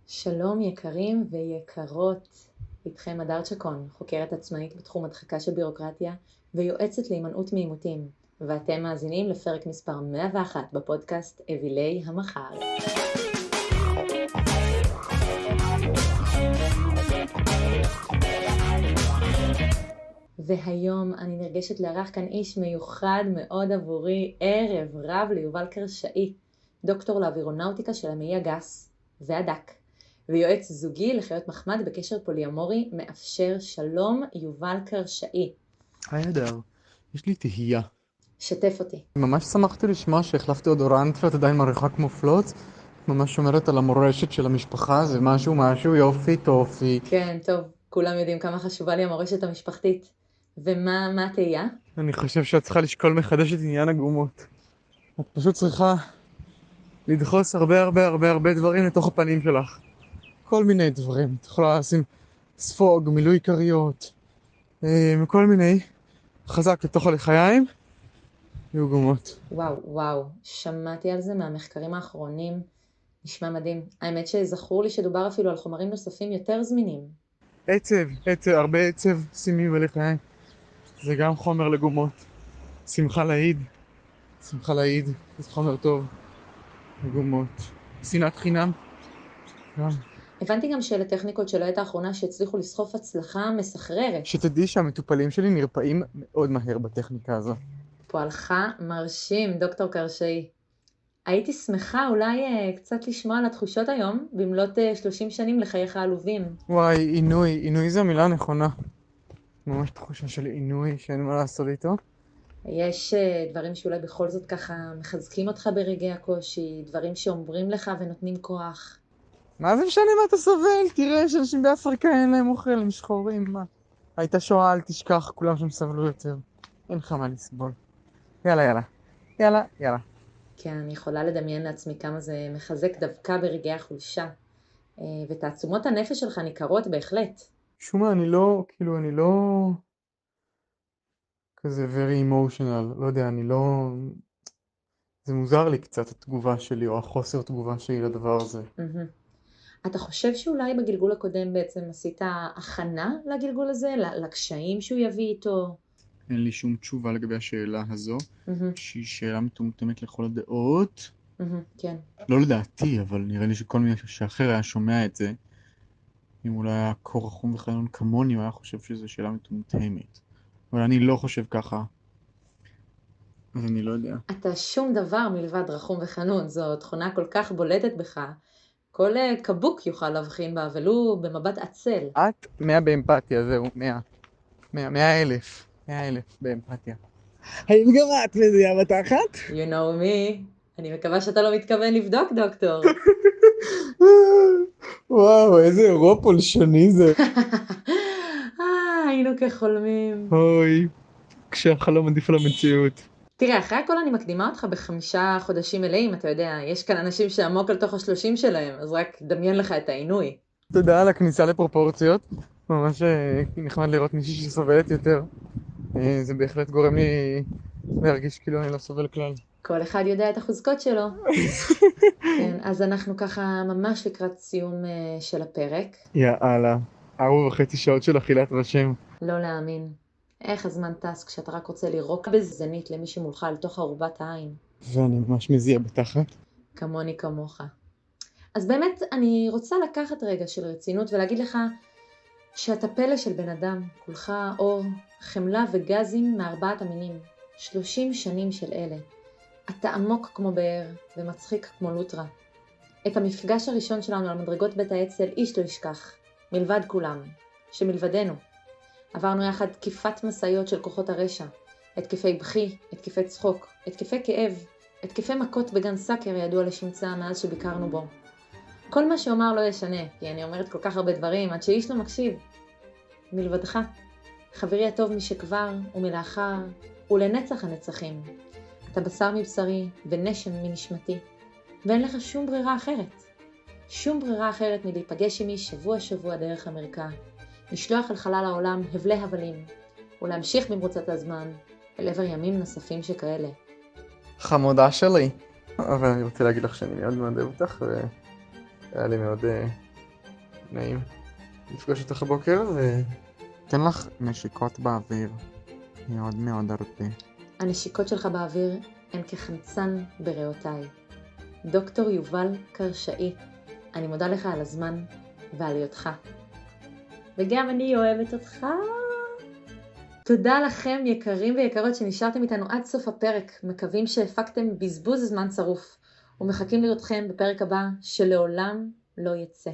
שלום יקרים ויקרות, איתכם הדר צ'קון, חוקרת עצמאית בתחום הדחקה של בירוקרטיה ויועצת להימנעות מעימותים, ואתם מאזינים לפרק מספר 101 בפודקאסט אבילי המחר. והיום אני נרגשת לארח כאן איש מיוחד מאוד עבורי, ערב רב ליובל קרשאי, דוקטור לאווירונאוטיקה של המעי הגס והדק. ויועץ זוגי לחיות מחמד בקשר פוליאמורי מאפשר. שלום יובל קרשאי. היי הדר, יש לי תהייה. שתף אותי. ממש שמחתי לשמוע שהחלפתי אודורנט ואת עדיין מריחה כמו פלוץ. ממש שומרת על המורשת של המשפחה, זה משהו יופי טופי. כן, טוב, כולם יודעים כמה חשובה לי המורשת המשפחתית. ומה התהייה? אני חושב שאת צריכה לשקול מחדש את עניין הגומות. את פשוט צריכה לדחוס הרבה דברים לתוך הפנים שלך. כל מיני דברים. את יכולה לשים ספוג, מילוי קריות, כל מיני. חזק לתוך הלחיים, יהיו גומות. וואו, שמעתי על זה מהמחקרים האחרונים. נשמע מדהים. האמת שזכור לי שדובר אפילו על חומרים נוספים יותר זמינים. עצב, הרבה עצב שימי בלחיים. זה גם חומר לגומות. שמחה להעיד, זה חומר טוב. לגומות. שנאת חינם. גם. הבנתי גם שאלה טכניקות של העת האחרונה שהצליחו לסחוף הצלחה מסחררת. שתדעי שהמטופלים שלי נרפאים מאוד מהר בטכניקה הזו. פועלך מרשים, דוקטור קרשאי. הייתי שמחה אולי קצת לשמוע על התחושות היום, במלאת 30 שנים לחייך העלובים. וואי, עינוי זה המילה הנכונה. ממש תחושה של עינוי שאין מה לעשות איתו. יש דברים שאולי בכל זאת ככה מחזקים אותך ברגעי הקושי, דברים שאומרים לך ונותנים כוח. מה זה משנה מה אתה סובל? תראה שאנשים באפריקה אין להם אוכל, הם שחורים, מה? הייתה שואה, אל תשכח, כולם שם סבלו יותר. אין לך מה לסבול. יאללה. כן, אני יכולה לדמיין לעצמי כמה זה מחזק דווקא ברגעי החולשה. ותעצומות הנפש שלך ניכרות בהחלט. שומע, אני לא כזה very emotional, לא יודע, זה מוזר לי קצת התגובה שלי, או החוסר תגובה שלי לדבר הזה. אתה חושב שאולי בגלגול הקודם בעצם עשית הכנה לגלגול הזה, לקשיים שהוא יביא איתו? אין לי שום תשובה לגבי השאלה הזו, שהיא שאלה מטומטמת לכל הדעות. כן. לא לדעתי, אבל נראה לי שכל מי שאחר היה שומע את זה, אם הוא לא היה קור רחום וחנון כמוני, הוא היה חושב שזו שאלה מטומטמת. אבל אני לא חושב ככה. אז אני לא יודע. אתה שום דבר מלבד רחום וחנון, זו תכונה כל כך בולטת בך. כל קבוק יוכל להבחין בה, ולו במבט עצל. את 100 באמפתיה, זהו, 100,000 באמפתיה. האם גם את מזיעה בתחת? You know me. אני מקווה שאתה לא מתכוון לבדוק, דוקטור. וואו, איזה אירוע פולשני זה. היינו כחולמים. אוי, כשהחלום עדיף על המציאות. תראה, אחרי הכל אני מקדימה אותך ב5 חודשים מלאים, אתה יודע, יש כאן אנשים שעמוק על תוך 30 שלהם, אז רק דמיין לך את העינוי. תודה על הכניסה לפרופורציות, ממש נחמד לראות מישהי שסובלת יותר. זה בהחלט גורם לי להרגיש כאילו אני לא סובל כלל. כל אחד יודע את החוזקות שלו. כן, אז אנחנו ככה ממש לקראת סיום של הפרק. יאללה, 4.5 שעות של אכילת רשם. לא להאמין. איך הזמן טס כשאתה רק רוצה לירוק בזנית למי שמולך על תוך ארובת העין. ואני ממש מזיע בתחת. כמוני כמוך. אז באמת אני רוצה לקחת רגע של רצינות ולהגיד לך שאתה פלא של בן אדם, כולך אור, חמלה וגזים מארבעת המינים. 30 שנים של אלה. אתה עמוק כמו באר ומצחיק כמו לוטרה. את המפגש הראשון שלנו על מדרגות בית האצ"ל איש לא ישכח, מלבד כולם, שמלבדנו. עברנו יחד תקיפת מסעיות של כוחות הרשע, התקפי בכי, התקפי צחוק, התקפי כאב, התקפי מכות בגן סאקר ידוע לשמצה מאז שביקרנו בו. כל מה שאומר לא ישנה, כי אני אומרת כל כך הרבה דברים עד שאיש לא מקשיב. מלבדך, חברי הטוב משכבר ומלאחר ולנצח הנצחים. אתה בשר מבשרי ונשם מנשמתי, ואין לך שום ברירה אחרת. שום ברירה אחרת מלהיפגש עמי שבוע דרך המרקע, לשלוח אל חלל העולם הבלי הבלים, ולהמשיך במרוצת הזמן אל עבר ימים נוספים שכאלה. חמודה שלי. אבל אני רוצה להגיד לך שאני מאוד מאוד אוהב אותך, והיה לי מאוד נעים לפגוש אותך הבוקר ותן לך נשיקות באוויר. מאוד מאוד הרבה. הנשיקות שלך באוויר הן כחמצן בריאותיי. דוקטור יובל קרשאי, אני מודה לך על הזמן ועל היותך. וגם אני אוהבת אותך. תודה לכם יקרים ויקרות שנשארתם איתנו עד סוף הפרק. מקווים שהפקתם בזבוז זמן צרוף. ומחכים לראותכם בפרק הבא שלעולם לא יצא.